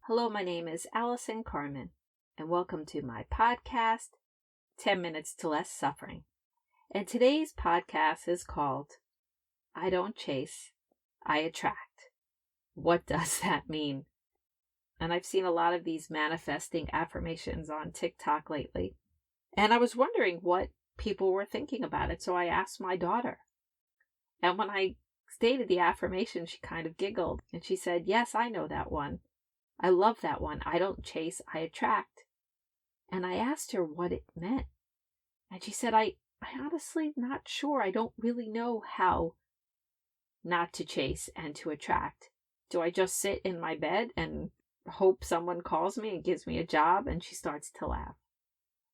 Hello, my name is Allison Carmen, and welcome to my podcast, 10 Minutes to Less Suffering. And today's podcast is called, I Don't Chase, I Attract. What does that mean? And I've seen a lot of these manifesting affirmations on TikTok lately, and I was wondering what people were thinking about it, so I asked my daughter. And when I stated the affirmation, she kind of giggled, and she said, yes, I know that one. I love that one. I don't chase, I attract. And I asked her what it meant. And she said, I honestly not sure. I don't really know how not to chase and to attract. Do I just sit in my bed and hope someone calls me and gives me a job? And she starts to laugh.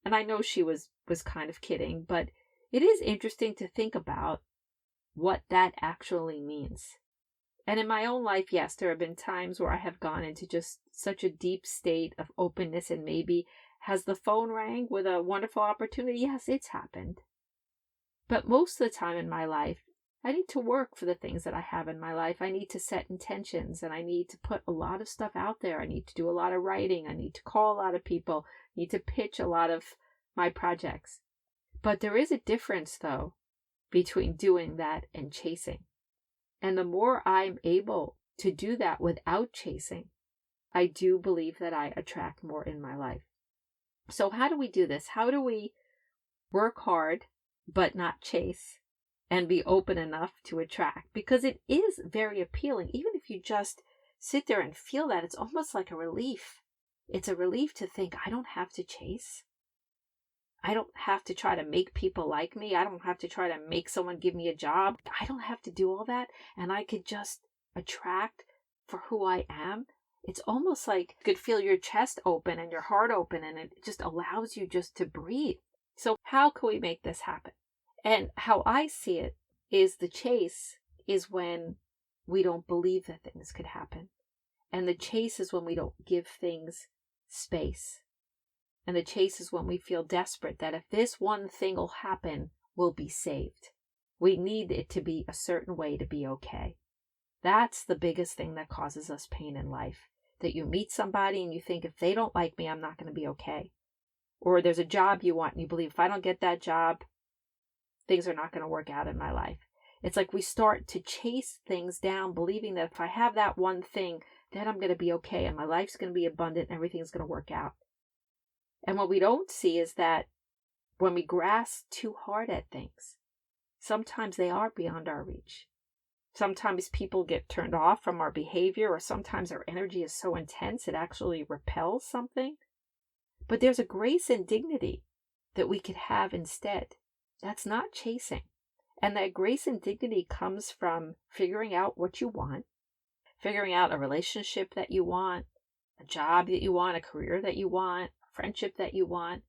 And I know she was kind of kidding, but it is interesting to think about what that actually means. And in my own life, yes, there have been times where I have gone into just such a deep state of openness, and maybe has the phone rang with a wonderful opportunity? Yes, it's happened. But most of the time in my life, I need to work for the things that I have in my life. I need to set intentions, and I need to put a lot of stuff out there. I need to do a lot of writing. I need to call a lot of people. I need to pitch a lot of my projects. But there is a difference, though, between doing that and chasing. And the more I'm able to do that without chasing, I do believe that I attract more in my life. So how do we do this? How do we work hard but not chase and be open enough to attract? Because it is very appealing. Even if you just sit there and feel that, it's almost like a relief. It's a relief to think, I don't have to chase. I don't have to try to make people like me. I don't have to try to make someone give me a job. I don't have to do all that. And I could just attract for who I am. It's almost like you could feel your chest open and your heart open, and it just allows you just to breathe. So how can we make this happen? And how I see it is the chase is when we don't believe that things could happen. And the chase is when we don't give things space. And the chase is when we feel desperate that if this one thing will happen, we'll be saved. We need it to be a certain way to be okay. That's the biggest thing that causes us pain in life. That you meet somebody and you think, if they don't like me, I'm not going to be okay. Or there's a job you want and you believe, if I don't get that job, things are not going to work out in my life. It's like we start to chase things down, believing that if I have that one thing, then I'm going to be okay and my life's going to be abundant and everything's going to work out. And what we don't see is that when we grasp too hard at things, sometimes they are beyond our reach. Sometimes people get turned off from our behavior, or sometimes our energy is so intense it actually repels something. But there's a grace and dignity that we could have instead. That's not chasing. And that grace and dignity comes from figuring out what you want, figuring out a relationship that you want, a job that you want, a career that you want, friendship that you want,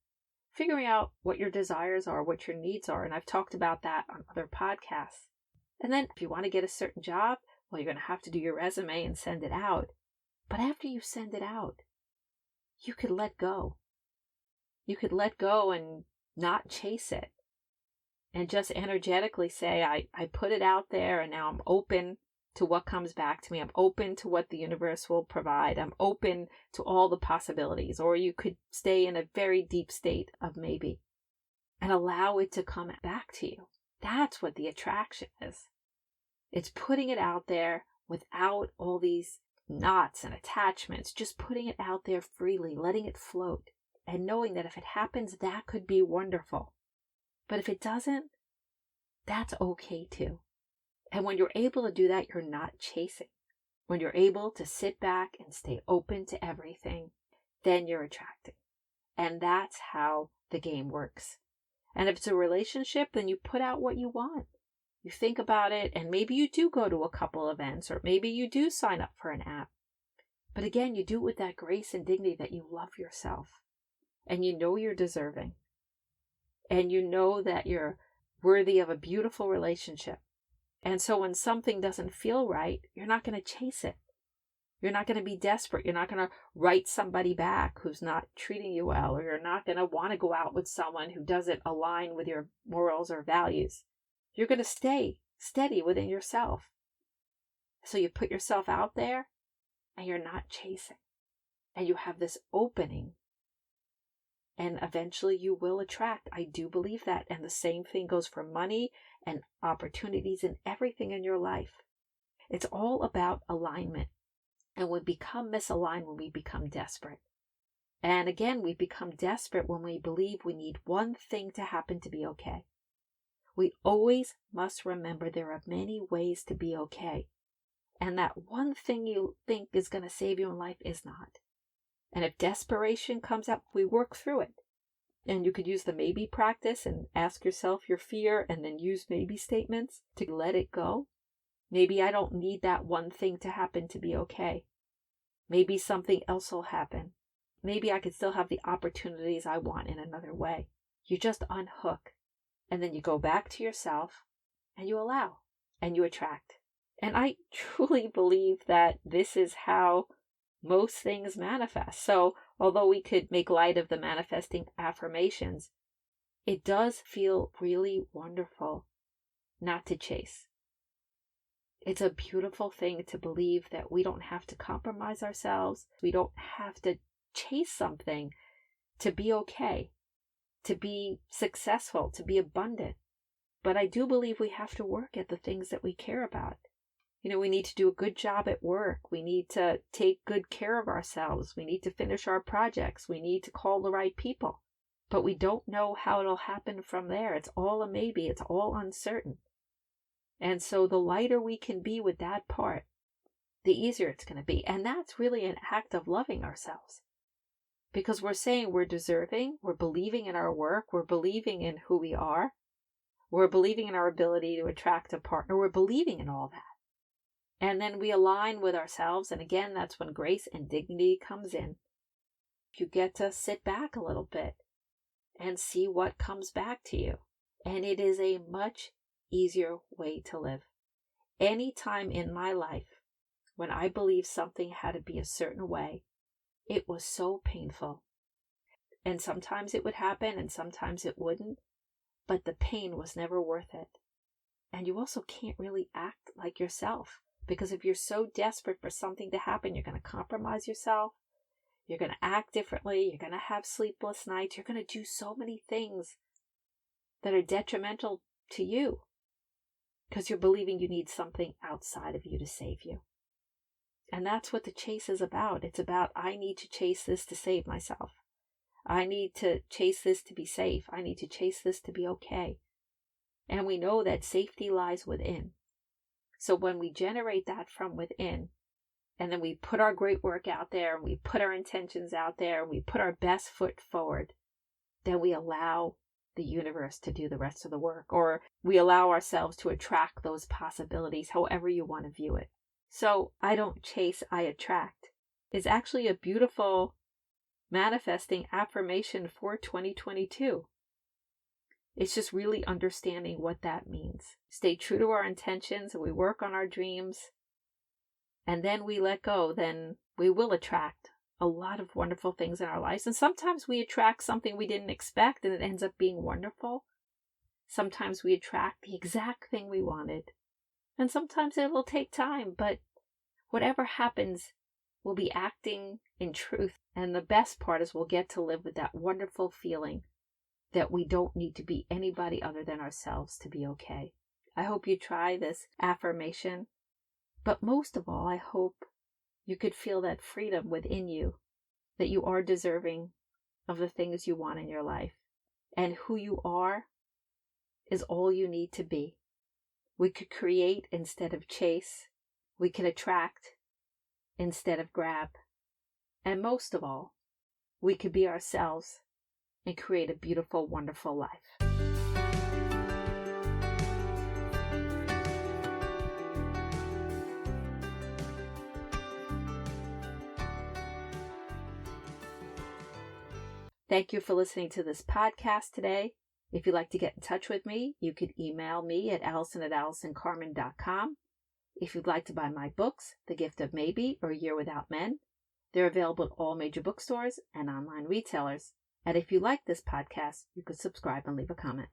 figuring out what your desires are, what your needs are. And I've talked about that on other podcasts. And then if you want to get a certain job, well, you're going to have to do your resume and send it out. But after you send it out, you could let go. You could let go and not chase it. And just energetically say, I put it out there and now I'm open to what comes back to me. I'm open to what the universe will provide. I'm open to all the possibilities. Or you could stay in a very deep state of maybe and allow it to come back to you. That's what the attraction is. It's putting it out there without all these knots and attachments, just putting it out there freely, letting it float, and knowing that if it happens, that could be wonderful. But if it doesn't, that's okay too. And when you're able to do that, you're not chasing. When you're able to sit back and stay open to everything, then you're attracting. And that's how the game works. And if it's a relationship, then you put out what you want. You think about it, and maybe you do go to a couple events, or maybe you do sign up for an app. But again, you do it with that grace and dignity that you love yourself. And you know you're deserving. And you know that you're worthy of a beautiful relationship. And so when something doesn't feel right, you're not going to chase it. You're not going to be desperate. You're not going to write somebody back who's not treating you well, or you're not going to want to go out with someone who doesn't align with your morals or values. You're going to stay steady within yourself. So you put yourself out there and you're not chasing. and you have this opening. And eventually you will attract. I do believe that. And the same thing goes for money and opportunities and everything in your life. It's all about alignment. And we become misaligned when we become desperate. And again, we become desperate when we believe we need one thing to happen to be okay. We always must remember there are many ways to be okay. And that one thing you think is going to save you in life is not. And if desperation comes up, we work through it. And you could use the maybe practice and ask yourself your fear and then use maybe statements to let it go. Maybe I don't need that one thing to happen to be okay. Maybe something else will happen. Maybe I could still have the opportunities I want in another way. You just unhook. And then you go back to yourself and you allow and you attract. And I truly believe that this is how most things manifest. So although we could make light of the manifesting affirmations, it does feel really wonderful not to chase. It's a beautiful thing to believe that we don't have to compromise ourselves. We don't have to chase something to be okay, to be successful, to be abundant. But I do believe we have to work at the things that we care about. We need to do a good job at work. We need to take good care of ourselves. We need to finish our projects. We need to call the right people. But we don't know how it'll happen from there. It's all a maybe. It's all uncertain. And so the lighter we can be with that part, the easier it's going to be. And that's really an act of loving ourselves. Because we're saying we're deserving, we're believing in our work, we're believing in who we are, we're believing in our ability to attract a partner, we're believing in all that. And then we align with ourselves, and again, that's when grace and dignity comes in. You get to sit back a little bit and see what comes back to you. And it is a much easier way to live. Any time in my life when I believed something had to be a certain way, it was so painful. And sometimes it would happen and sometimes it wouldn't, but the pain was never worth it. And you also can't really act like yourself, because if you're so desperate for something to happen, you're going to compromise yourself, you're going to act differently, you're going to have sleepless nights, you're going to do so many things that are detrimental to you because you're believing you need something outside of you to save you. And that's what the chase is about. It's about, I need to chase this to save myself. I need to chase this to be safe. I need to chase this to be okay. And we know that safety lies within. So when we generate that from within, and then we put our great work out there, and we put our intentions out there, and we put our best foot forward, then we allow the universe to do the rest of the work, or we allow ourselves to attract those possibilities, however you want to view it. So I don't chase, I attract is actually a beautiful manifesting affirmation for 2022. It's just really understanding what that means. Stay true to our intentions and we work on our dreams and then we let go, then we will attract a lot of wonderful things in our lives. And sometimes we attract something we didn't expect and it ends up being wonderful. Sometimes we attract the exact thing we wanted. And sometimes it will take time, but whatever happens, we'll be acting in truth. And the best part is we'll get to live with that wonderful feeling that we don't need to be anybody other than ourselves to be okay. I hope you try this affirmation, but most of all, I hope you could feel that freedom within you, that you are deserving of the things you want in your life. And who you are is all you need to be. We could create instead of chase. We can attract instead of grab. And most of all, we could be ourselves and create a beautiful, wonderful life. Thank you for listening to this podcast today. If you'd like to get in touch with me, you could email me at allison@allisoncarmen.com. If you'd like to buy my books, The Gift of Maybe or A Year Without Men, they're available at all major bookstores and online retailers. And if you like this podcast, you could subscribe and leave a comment.